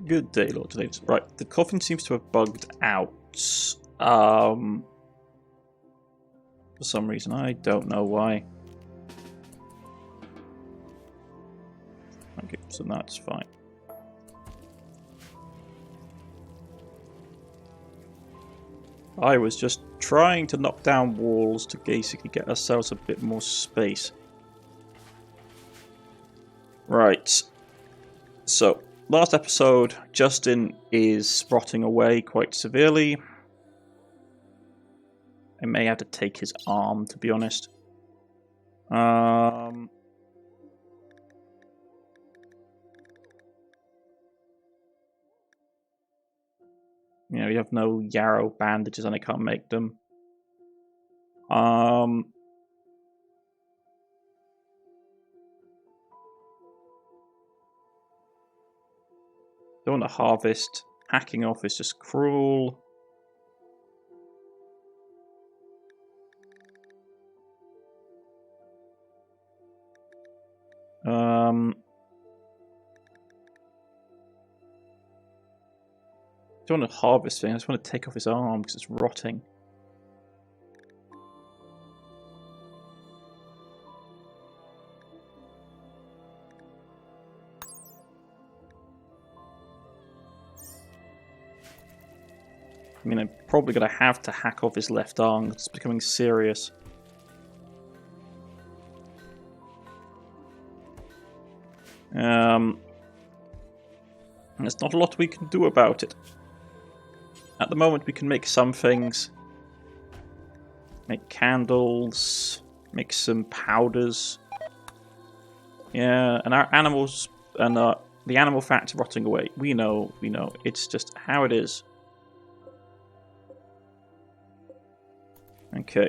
Good day, Lord Ladies. Right, the coffin seems to have bugged out. For some reason, I don't know why. Okay, so that's fine. I was just trying to knock down walls to basically get ourselves a bit more space. Right. So, last episode, Justin is rotting away quite severely. I may have to take his arm, to be honest. You know, we have no yarrow bandages and I can't make them. Don't want to harvest. Hacking off is just cruel. I don't want to harvest thing, I just want to take off his arm because it's rotting. I mean, I'm probably going to have to hack off his left arm. It's becoming serious. There's not a lot we can do about it. At the moment, we can make some things. Make candles. Make some powders. Yeah, and our animals... And the animal fat's rotting away. We know. It's just how it is. Okay.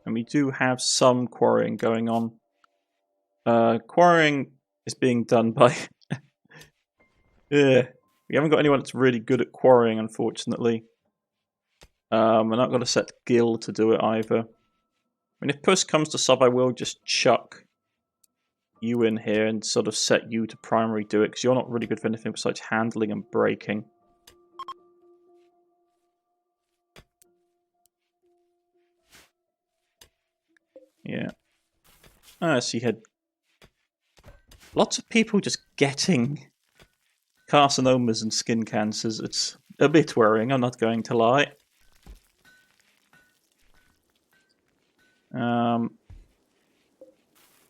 And we do have some quarrying going on. Quarrying is being done by... Yeah, we haven't got anyone that's really good at quarrying, unfortunately. We're not going to set Gil to do it either. I mean, if push comes to shove, I will just chuck you in here and sort of set you to primary do it, because you're not really good for anything besides handling and breaking. Yeah. So you had lots of people just getting carcinomas and skin cancers. It's a bit worrying, I'm not going to lie.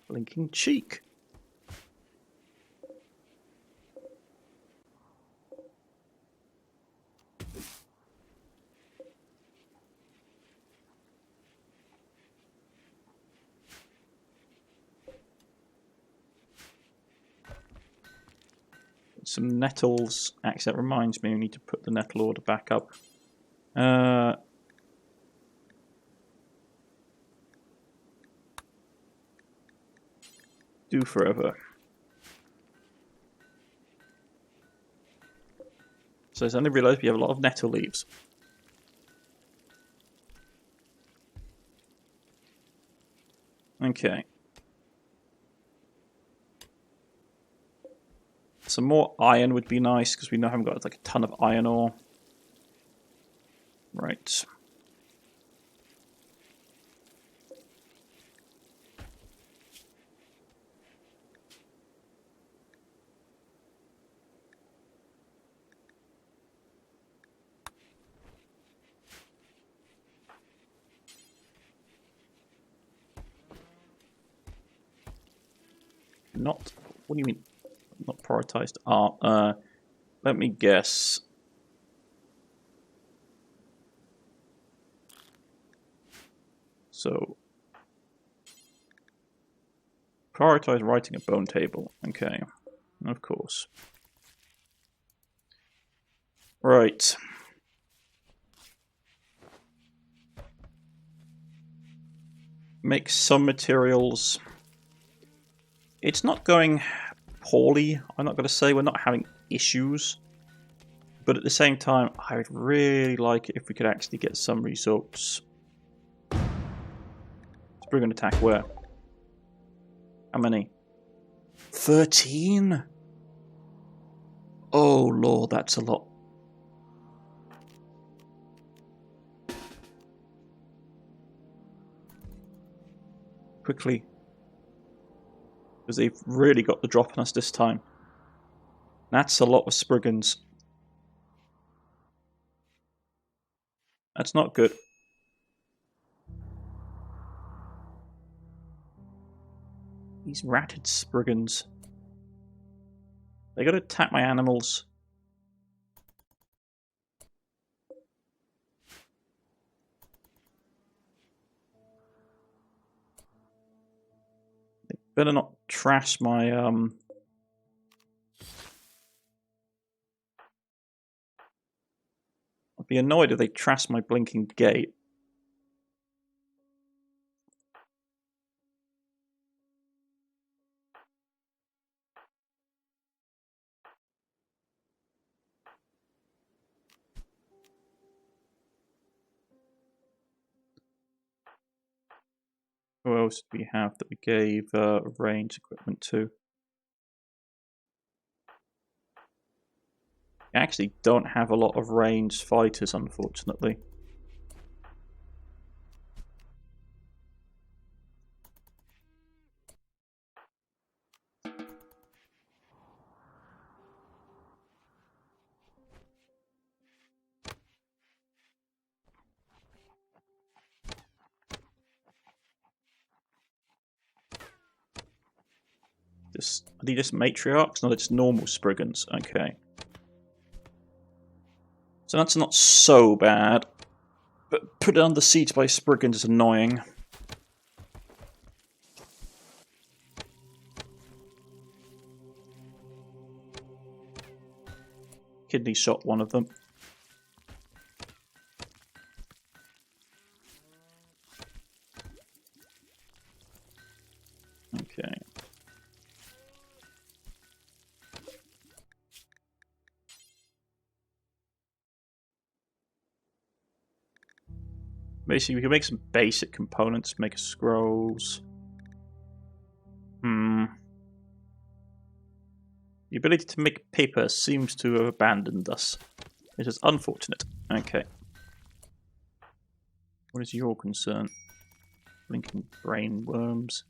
Blinking cheek. Some nettles. Actually, that reminds me, we need to put the nettle order back up. Do forever. So I suddenly realised we have a lot of nettle leaves. Okay. Some more iron would be nice, because we now haven't got like a ton of iron ore. Right. Not... What do you mean? Not prioritized art. Let me guess. So, prioritize writing a bone table. Okay, of course. Right. Make some materials. It's not going poorly, I'm not going to say. We're not having issues. But at the same time, I would really like it if we could actually get some results. Spriggan attack where? How many? 13? Oh lord, that's a lot. Quickly. Because they've really got the drop on us this time. That's a lot of Spriggans. That's not good. These ratted Spriggans. They gotta attack my animals. They better not trash my I'd be annoyed if they trash my blinking gate. Who else do we have that we gave range equipment to? We actually don't have a lot of ranged fighters, unfortunately. Are they just matriarchs? No, they're just normal Spriggans. Okay. So that's not so bad. But put it under siege by Spriggans is annoying. Kidney shot one of them. Okay. Basically, we can make some basic components, make scrolls. The ability to make paper seems to have abandoned us. It is unfortunate. Okay. What is your concern? Blinking brain worms.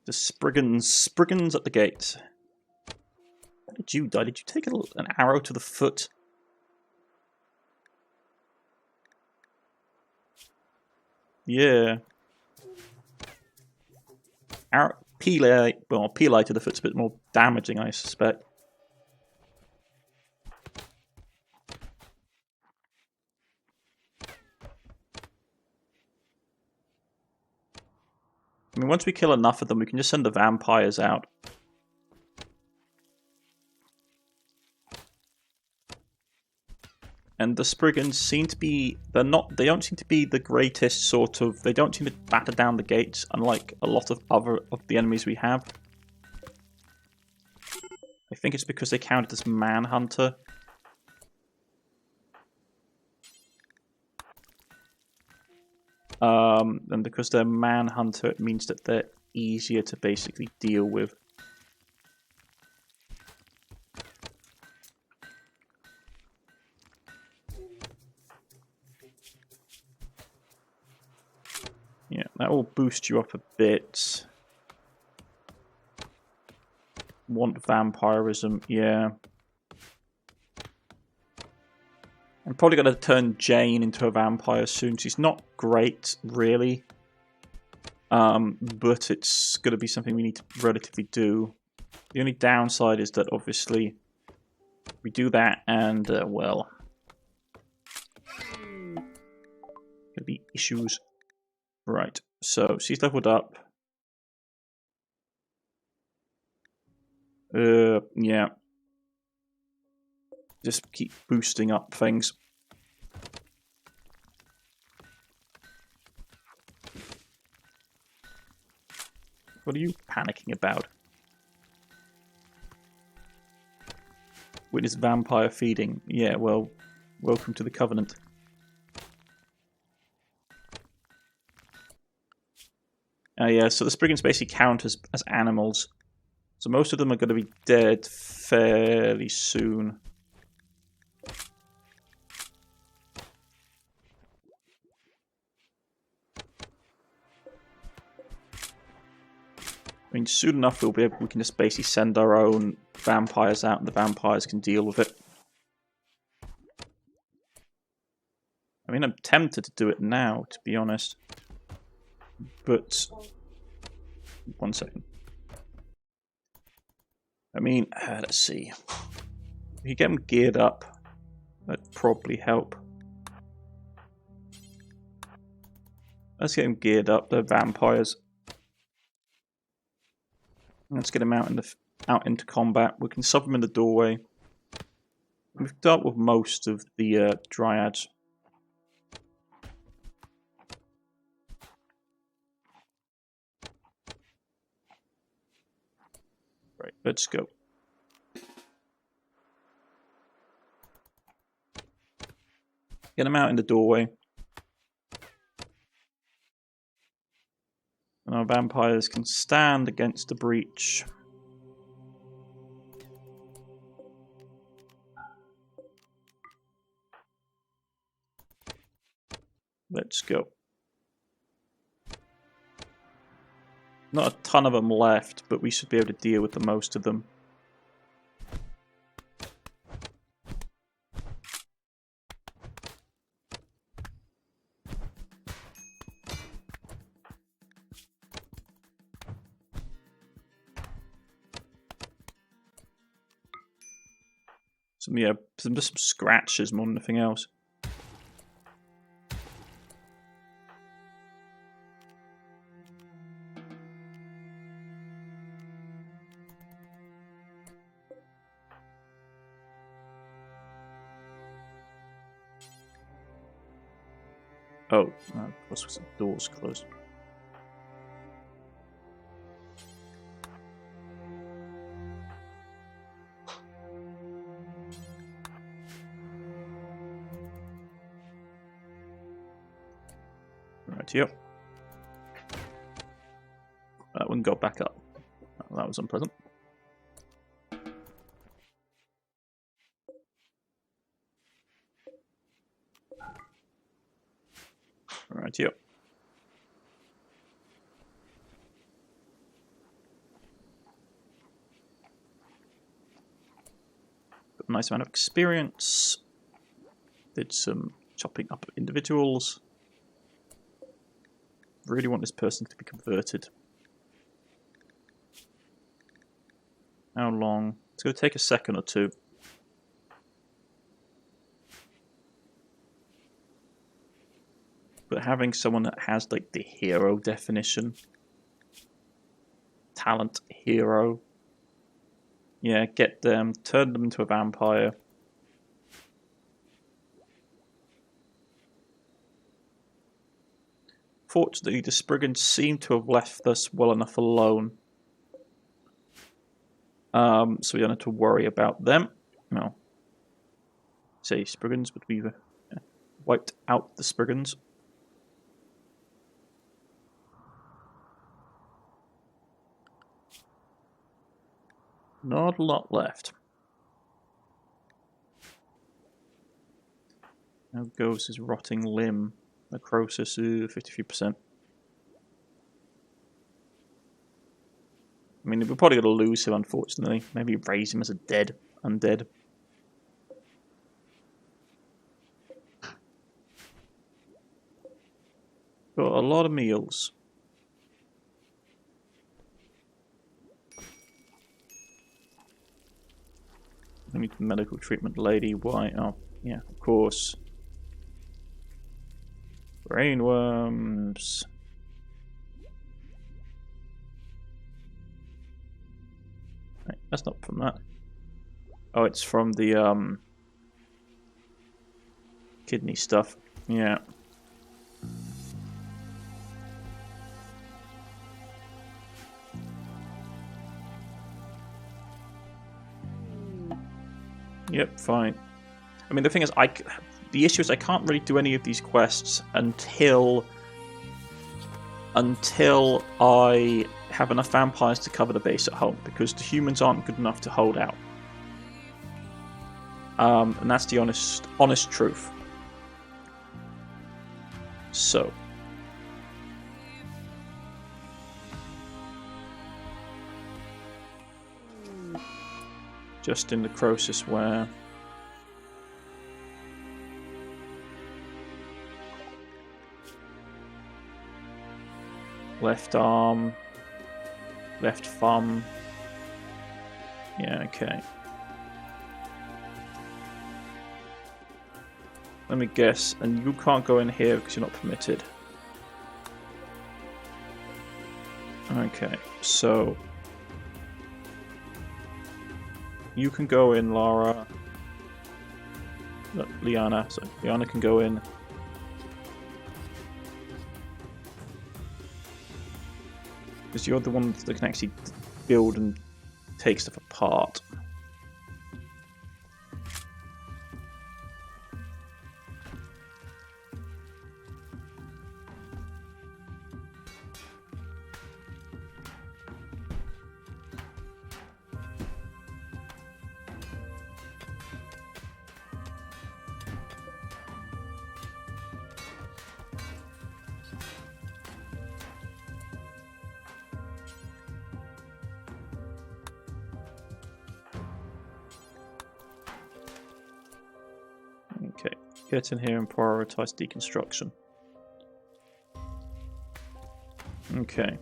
The Spriggans at the gate. How did you die? Did you take an arrow to the foot? Yeah. Arrow, Pili to the foot's a bit more damaging, I suspect. I mean, once we kill enough of them, we can just send the vampires out. And the Spriggans seem to be... they don't seem to be the greatest sort of... They don't seem to batter down the gates, unlike a lot of other of the enemies we have. I think it's because they counted as Manhunter. And because they're Manhunter, it means that they're easier to basically deal with. Yeah, that will boost you up a bit. Want vampirism, yeah. I'm probably going to turn Jane into a vampire soon. She's not great, really. But it's going to be something we need to relatively do. The only downside is that, obviously, we do that and, well... There'll be issues. Right, so she's leveled up. Yeah. Just keep boosting up things. What are you panicking about? Witness vampire feeding. Yeah, well, welcome to the Covenant. Yeah, so the Spriggans basically count as animals. So most of them are going to be dead fairly soon. I mean, soon enough we can just basically send our own vampires out and the vampires can deal with it. I mean, I'm tempted to do it now, to be honest. But... one second. I mean, let's see. If you get them geared up, that'd probably help. Let's get them geared up, they're vampires. Let's get them out into combat. We can sub them in the doorway. We've dealt with most of the dryads. Right, let's go. Get them out in the doorway. And our vampires can stand against the breach. Let's go. Not a ton of them left, but we should be able to deal with the most of them. Some scratches more than anything else. Oh, of course, the door's closed. Yep. That one got back up. That was unpleasant. Right, yep. Got a nice amount of experience. Did some chopping up of individuals. Really want this person to be converted. How long? It's going to take a second or two. But having someone that has like the hero definition, talent hero, yeah, get them, turn them into a vampire. Fortunately, the Spriggans seem to have left us well enough alone. So we don't have to worry about them. No. Say Spriggans, but we've wiped out the Spriggans. Not a lot left. How goes his rotting limb? Necrosis, 53%. I mean, we're probably going to lose him, unfortunately. Maybe raise him as a undead. Got a lot of meals. I need medical treatment, lady. Why? Oh, yeah, of course. Brainworms. Right, that's not from that. Oh, it's from the kidney stuff. Yeah. Yep, fine. I mean, the thing is, the issue is I can't really do any of these quests until I have enough vampires to cover the base at home, because the humans aren't good enough to hold out. And that's the honest truth. So. Just in the Croesus where... Left arm, left thumb. Yeah, okay. Let me guess, and you can't go in here because you're not permitted. Okay, so you can go in, Lara. No, Liana. So Liana can go in. Because you're the one that can actually build and take stuff apart. Okay, get in here and prioritize deconstruction. Okay.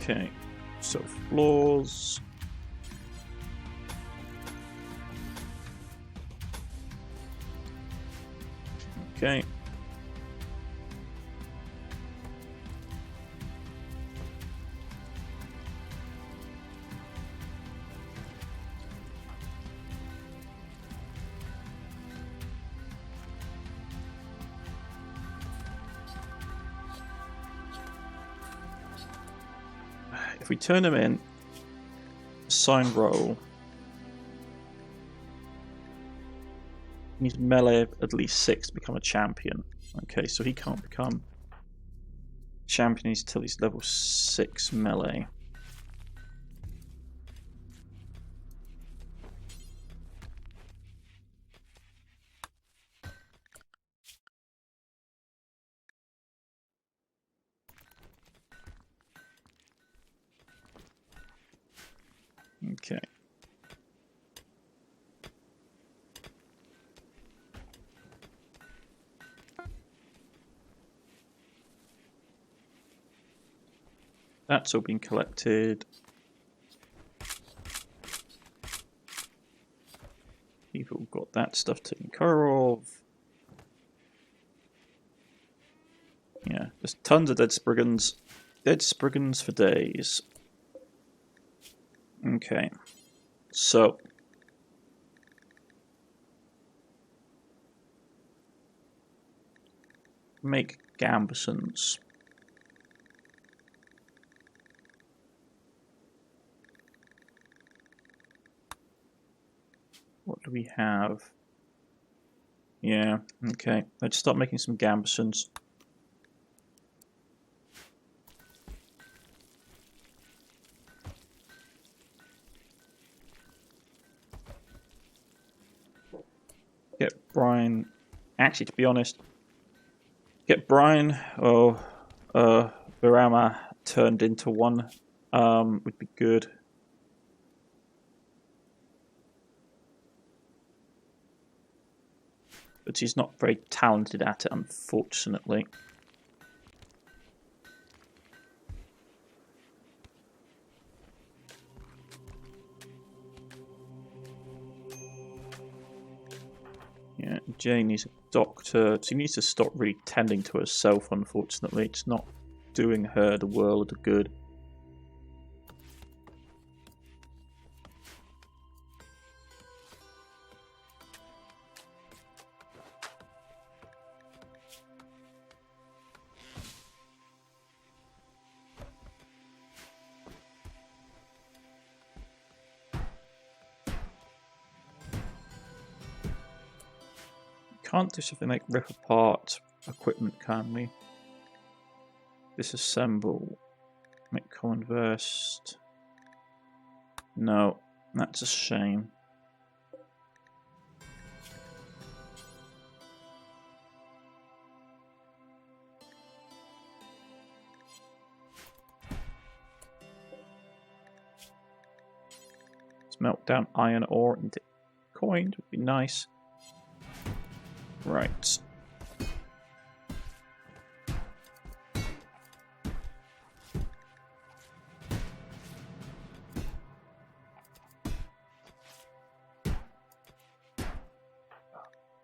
Okay, so floors. Okay. If we turn him in, assign role, he needs melee at least 6 to become a champion. Okay, so he can't become champion until he's level 6 melee. Okay. That's all been collected. People got that stuff taken care of. Yeah, there's tons of dead spriggans. Dead spriggans for days. Okay. So. Make gambesons. What do we have? Yeah, okay. Let's start making some gambesons. Get Brian. Actually, to be honest, get Brian or Virama turned into one would be good. But he's not very talented at it, unfortunately. Jane needs a doctor. She needs to stop really tending to herself, unfortunately. It's not doing her the world of good. Can't do something like rip apart equipment, can we? Disassemble. Make conversed. No, that's a shame. Let's melt down iron ore into coin, would be nice. Right.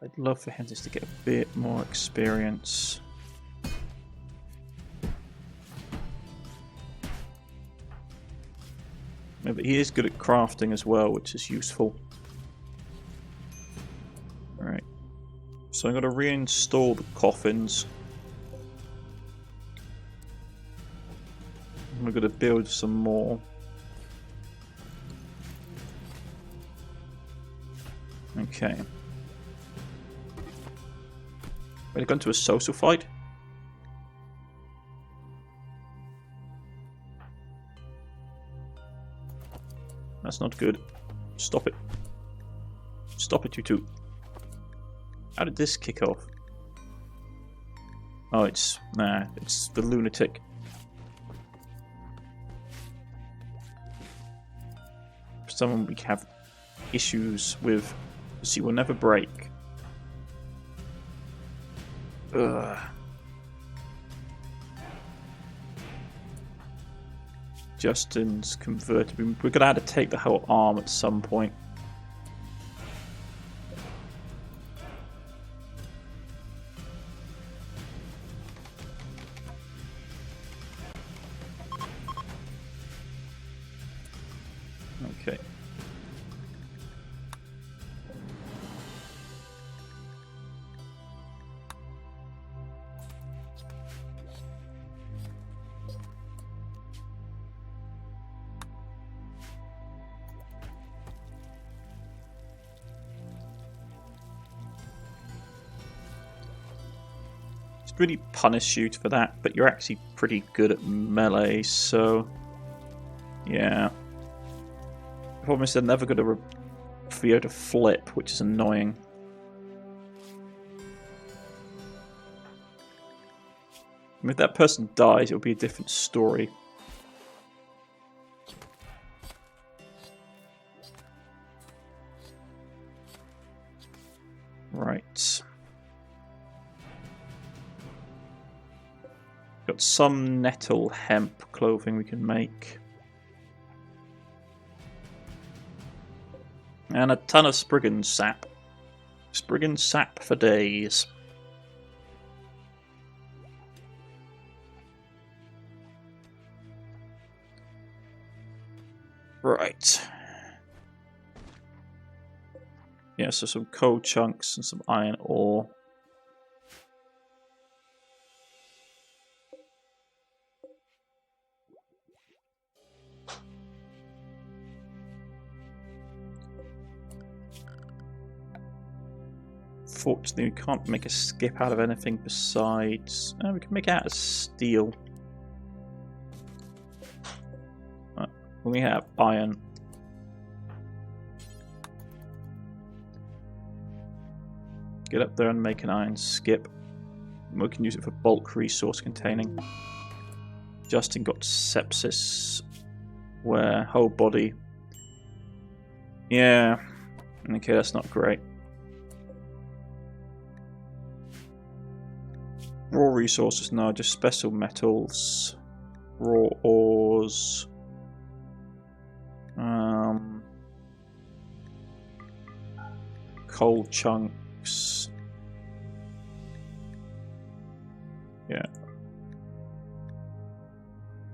I'd love for him just to get a bit more experience. Yeah, but he is good at crafting as well, which is useful. Alright. So I'm going to reinstall the coffins. We're going to build some more. Okay. Ready to go into a social fight? That's not good. Stop it. Stop it, you two. How did this kick off? Oh, it's the lunatic. Someone we have issues with, because he will never break. Ugh. Justin's converted. We're gonna have to take the whole arm at some point. Okay. Really punish you for that, but you're actually pretty good at melee, so yeah. The problem is they're never going to be able to flip, which is annoying. And if that person dies, it'll be a different story. Right. Got some nettle hemp clothing we can make. And a ton of Spriggan sap. Spriggan sap for days. Right. Yeah, so some coal chunks and some iron ore. Fortunately, we can't make a skip out of anything besides... we can make it out of steel. We have iron. Get up there and make an iron skip. We can use it for bulk resource containing. Justin got sepsis. Where? Whole body. Yeah. Okay, that's not great. Raw resources, no, just special metals, raw ores, coal chunks, Yeah.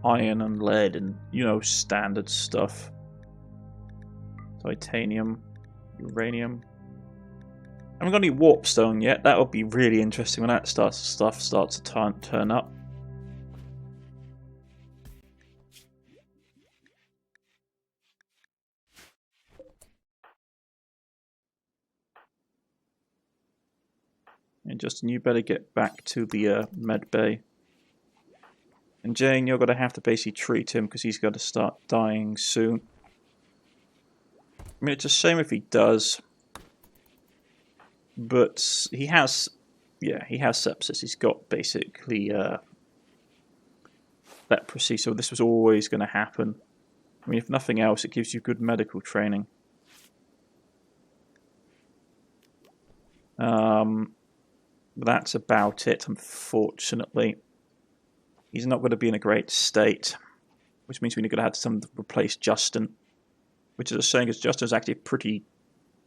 Iron and lead and, you know, standard stuff. Titanium, uranium. I haven't got any warpstone yet. That would be really interesting when that stuff starts to turn up. And Justin, you better get back to the med bay. And Jane, you're going to have to basically treat him because he's going to start dying soon. I mean, it's a shame if he does. But he has, yeah, he has sepsis. He's got basically leprosy, so this was always going to happen. I mean, if nothing else, it gives you good medical training. But that's about it, unfortunately. He's not going to be in a great state, which means we're going to have to replace Justin, which is a shame because Justin is actually a pretty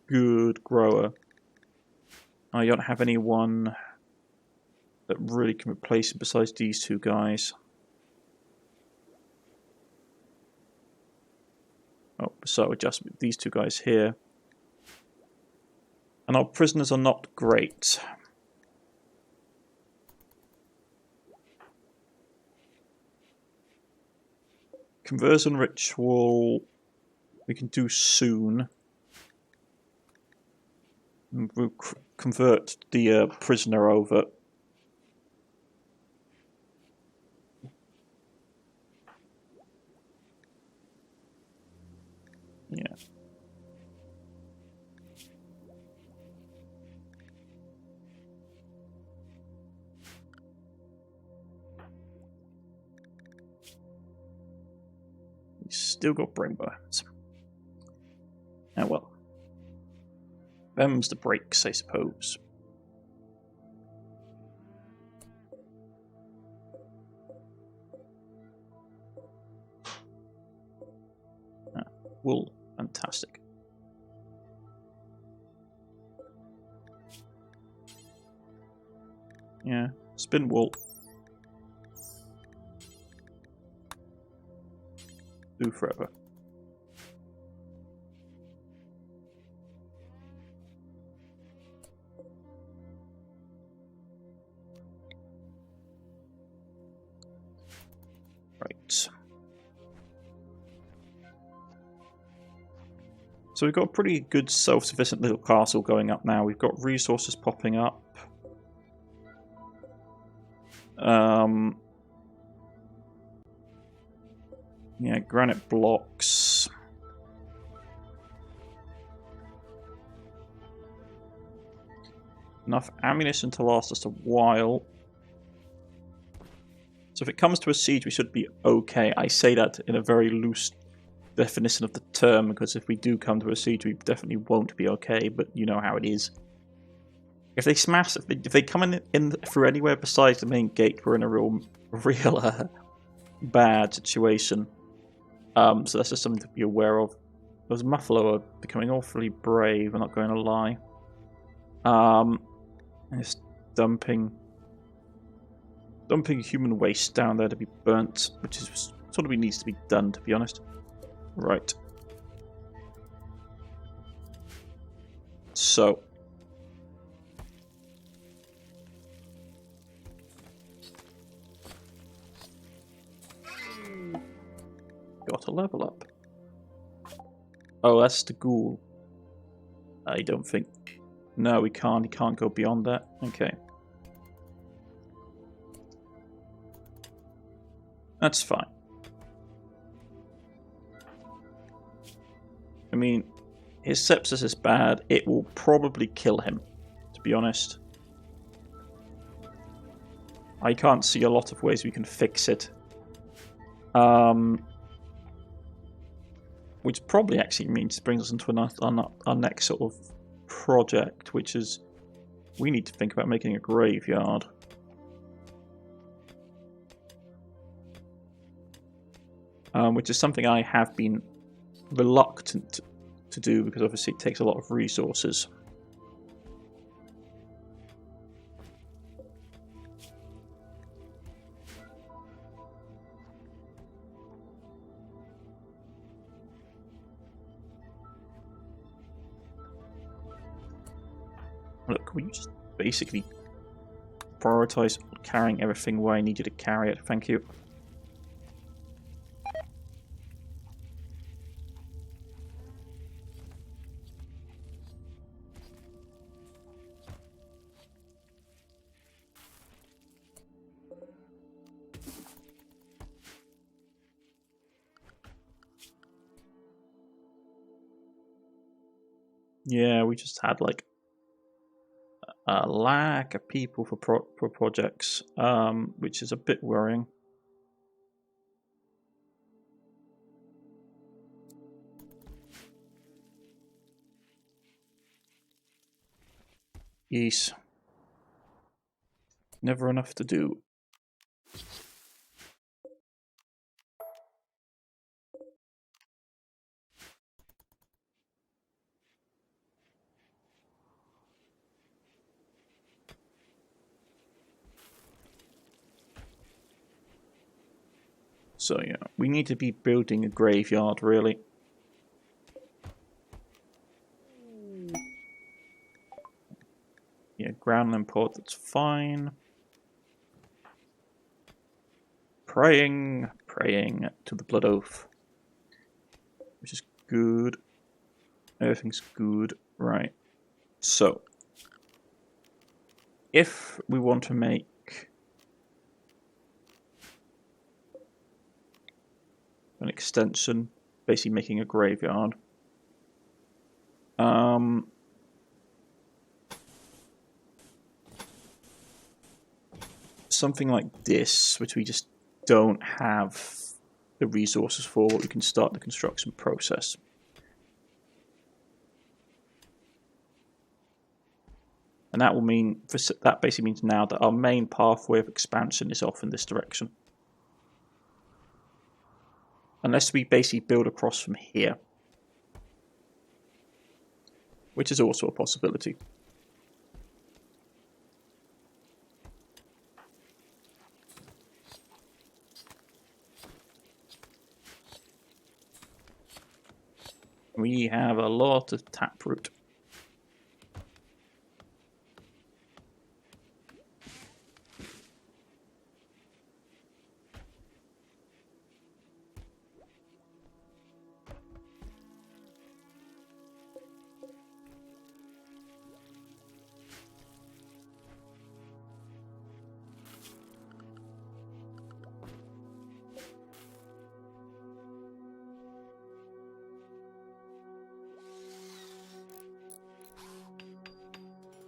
good grower. I don't have anyone that really can replace him besides these two guys. Oh, so just these two guys here. And our prisoners are not great. Conversion ritual we can do soon. We'll convert the prisoner over. Yeah. He's still got brain burns. Oh well. Them's the breaks, I suppose. Wool, fantastic. Yeah, spin wool. Do forever. Right. So we've got a pretty good self-sufficient little castle going up now. We've got resources popping up. Yeah, granite blocks. Enough ammunition to last us a while. So if it comes to a siege, we should be okay. I say that in a very loose definition of the term, because if we do come to a siege, we definitely won't be okay, but you know how it is. If they smash, if they come in through anywhere besides the main gate, we're in a real bad situation. So that's just something to be aware of. Those Muffalo are becoming awfully brave, I'm not going to lie. And it's dumping human waste down there to be burnt, which is sort of needs to be done, to be honest. Right. So. Got a level up. Oh, that's the ghoul. I don't think... No, we can't. He can't go beyond that. Okay. That's fine. I mean, his sepsis is bad. It will probably kill him, to be honest. I can't see a lot of ways we can fix it. Which probably actually brings us into our next sort of project, which is we need to think about making a graveyard. Which is something I have been reluctant to do because obviously it takes a lot of resources. Can you just basically prioritize carrying everything where I need you to carry it? Thank you. Yeah, we just had like a lack of people for projects, which is a bit worrying. Yes. Never enough to do. So yeah, we need to be building a graveyard, really. Yeah, ground import, that's fine. Praying to the blood oath. Which is good. Everything's good. Right. So, if we want to make an extension, basically making a graveyard, something like this, which we just don't have the resources for, we can start the construction process. And that will mean, that basically means now that our main pathway of expansion is off in this direction. Unless we basically build across from here. Which is also a possibility. We have a lot of taproot.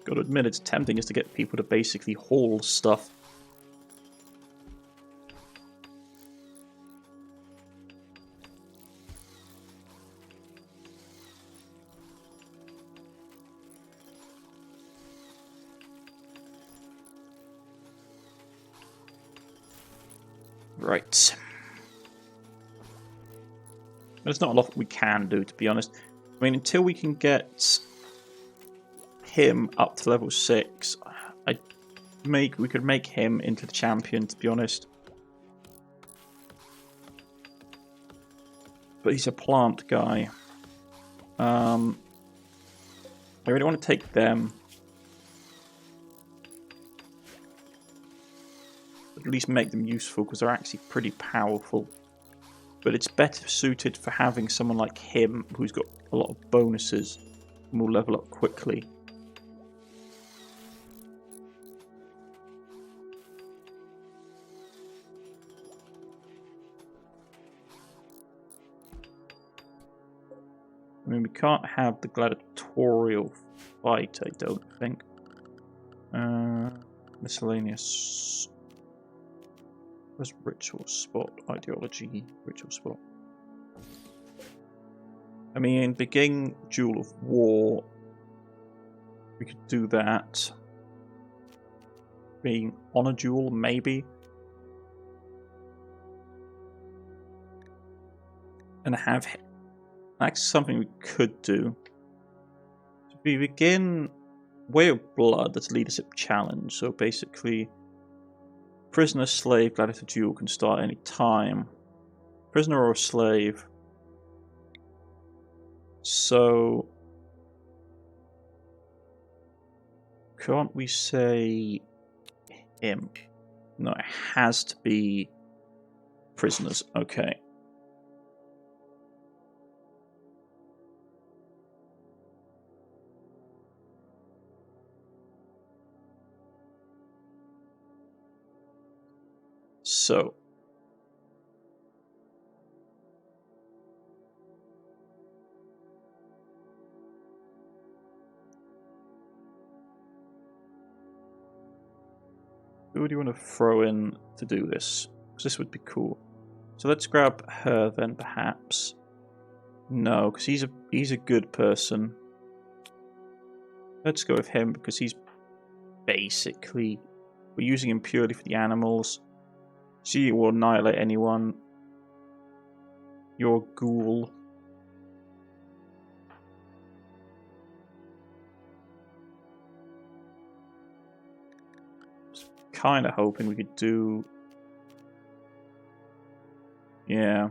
Gotta admit, it's tempting is to get people to basically haul stuff. Right. There's not a lot we can do, to be honest. I mean, until we can get him up to level 6, we could make him into the champion, to be honest. But he's a plant guy. I really want to take them. At least make them useful, because they're actually pretty powerful. But it's better suited for having someone like him, who's got a lot of bonuses, and will level up quickly. I mean, we can't have the gladiatorial fight, I don't think. Miscellaneous. Where's ritual spot? Ideology, ritual spot. I mean, begin Duel of War. We could do that. Being on a duel, maybe. And have... That's something we could do. So we begin Way of Blood, that's a leadership challenge. So basically, prisoner, slave, gladiator duel can start any time. Prisoner or slave. So Can't we say him? No, it has to be prisoners. Okay. So. Who do you want to throw in to do this? Because this would be cool. So let's grab her then, perhaps. No, because he's a good person. Let's go with him because he's basically, we're using him purely for the animals. She will annihilate anyone. You're a ghoul. Kind of hoping we could do. Yeah.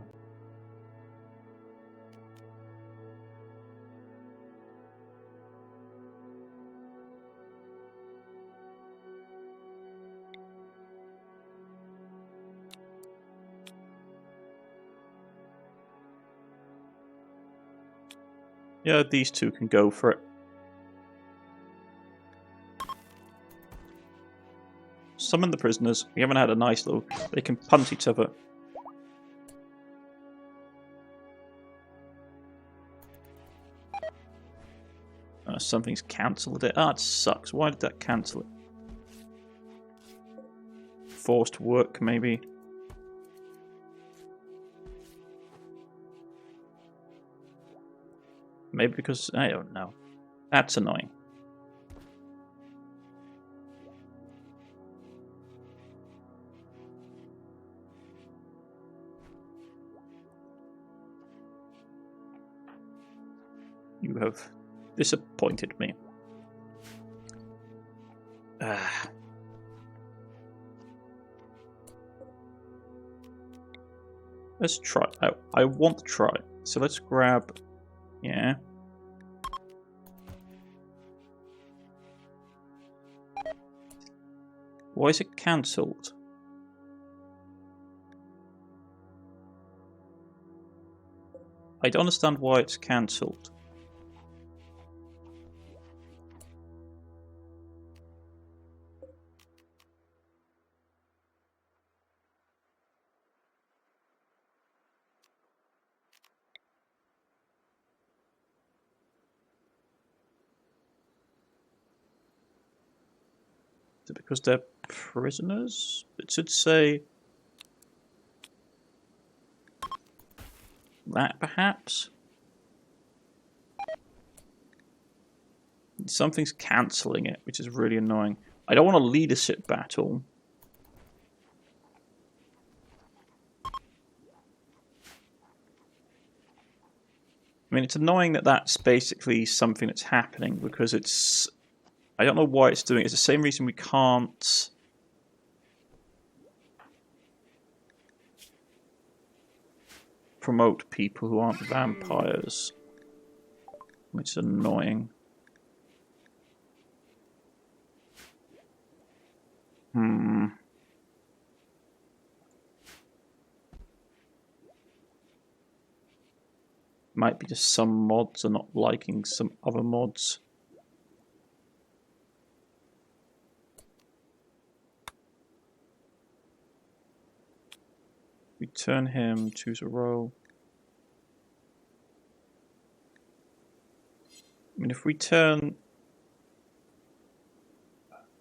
Yeah, these two can go for it. Summon the prisoners. We haven't had a nice little... They can punt each other. Something's cancelled it. Ah, it sucks. Why did that cancel it? Forced work, maybe. Maybe because... I don't know. That's annoying. You have disappointed me. Let's try. I want to try. So let's grab... Yeah. Why is it cancelled? I don't understand why it's cancelled. Is it because they're prisoners? It should say that, perhaps? Something's cancelling it, which is really annoying. I don't want a leadership battle. I mean, it's annoying that that's basically something that's happening because it's... I don't know why it's doing it. It's the same reason we can't... promote people who aren't vampires. Which is annoying. Might be just some mods are not liking some other mods. We turn him, choose a role. I mean, if we turn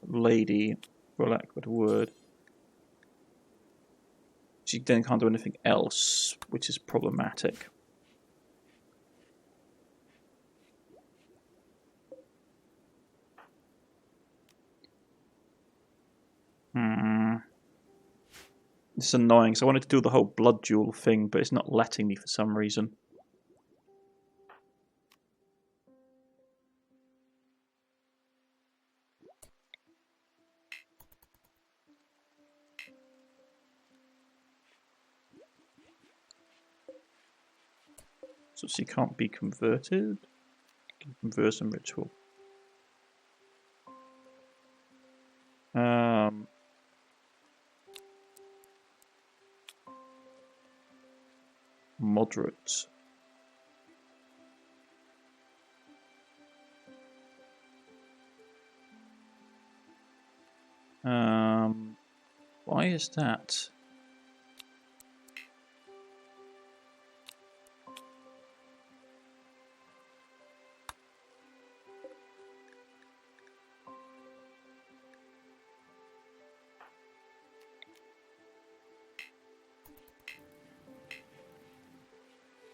lady, for lack of a word, she then can't do anything else, which is problematic. This is annoying, so I wanted to do the whole blood duel thing, but it's not letting me for some reason. So she can't be converted? Conversion ritual. Moderate. Why is that?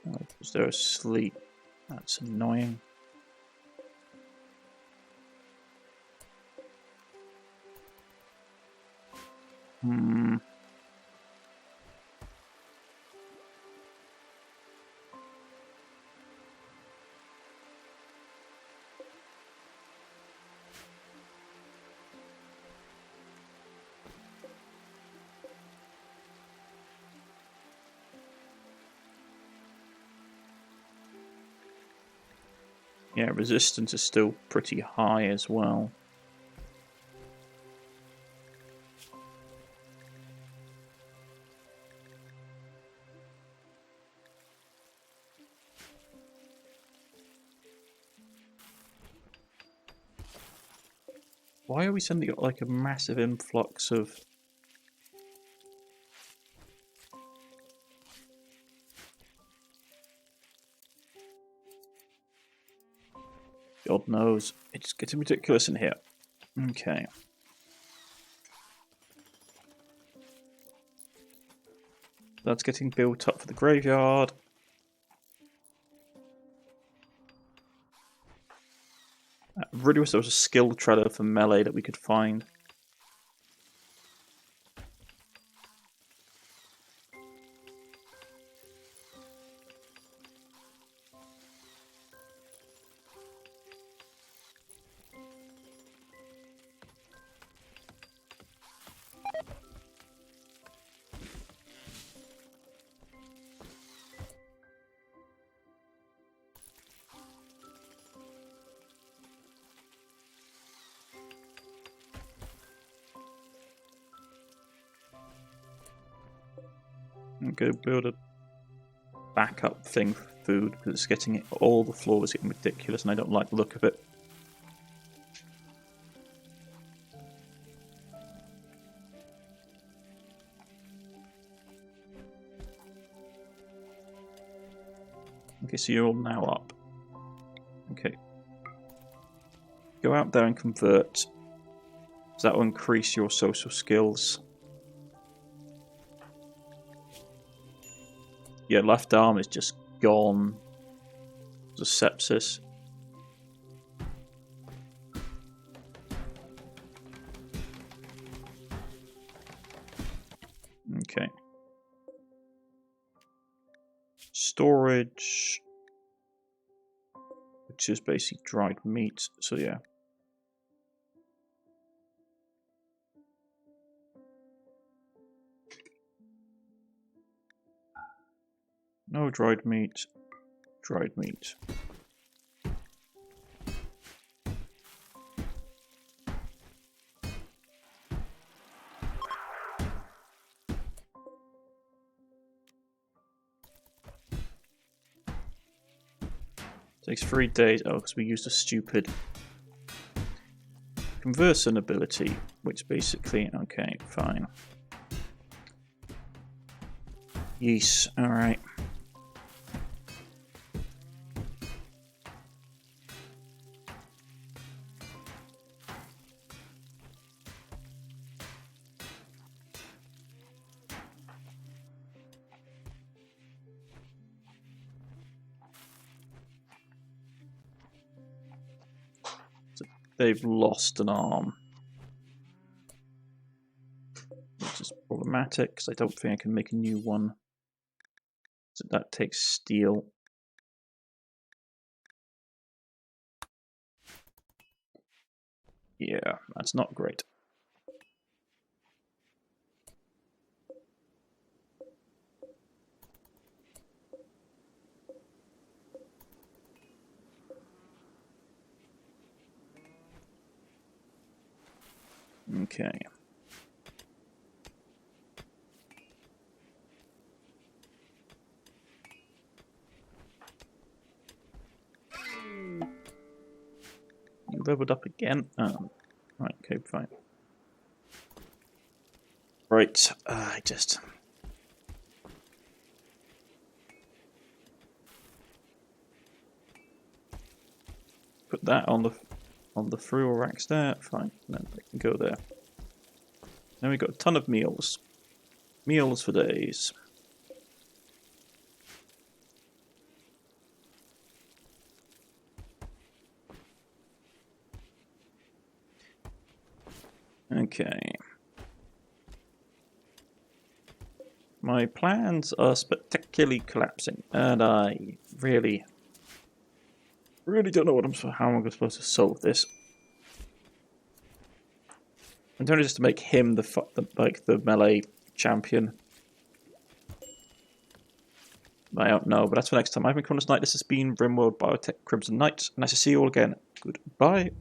Oh, because they're asleep. That's annoying. Yeah, resistance is still pretty high as well. Why are we suddenly got like a massive influx of... God knows. It's getting ridiculous in here. Okay. That's getting built up for the graveyard. I really wish there was a skill trailer for melee that we could find. I'm going to build a backup thing for food because it's getting all the floors getting ridiculous and I don't like the look of it. Okay, so you're all now up. Okay. Go out there and convert. So that will increase your social skills. Yeah, left arm is just gone. It's a sepsis. Okay. Storage, which is basically dried meat. So yeah. No dried meat. Dried meat. Takes 3 days. Oh, because we used a stupid conversion ability, which basically... Okay, fine. Yes, alright. They've lost an arm, which is problematic because I don't think I can make a new one. So that takes steel. Yeah, that's not great. Okay. leveled up again. Right, okay, fine. Right, I just... Put that on the fuel racks there. Fine, then they can go there. Now we've got a ton of meals. Meals for days. Okay. My plans are spectacularly collapsing, and I really don't know how I'm supposed to solve this. I'm doing it just to make him the melee champion. I don't know, but that's for next time. I've been Cornish-Knight. This has been Rimworld Biotech Crimson Knight, and I shall see you all again. Goodbye.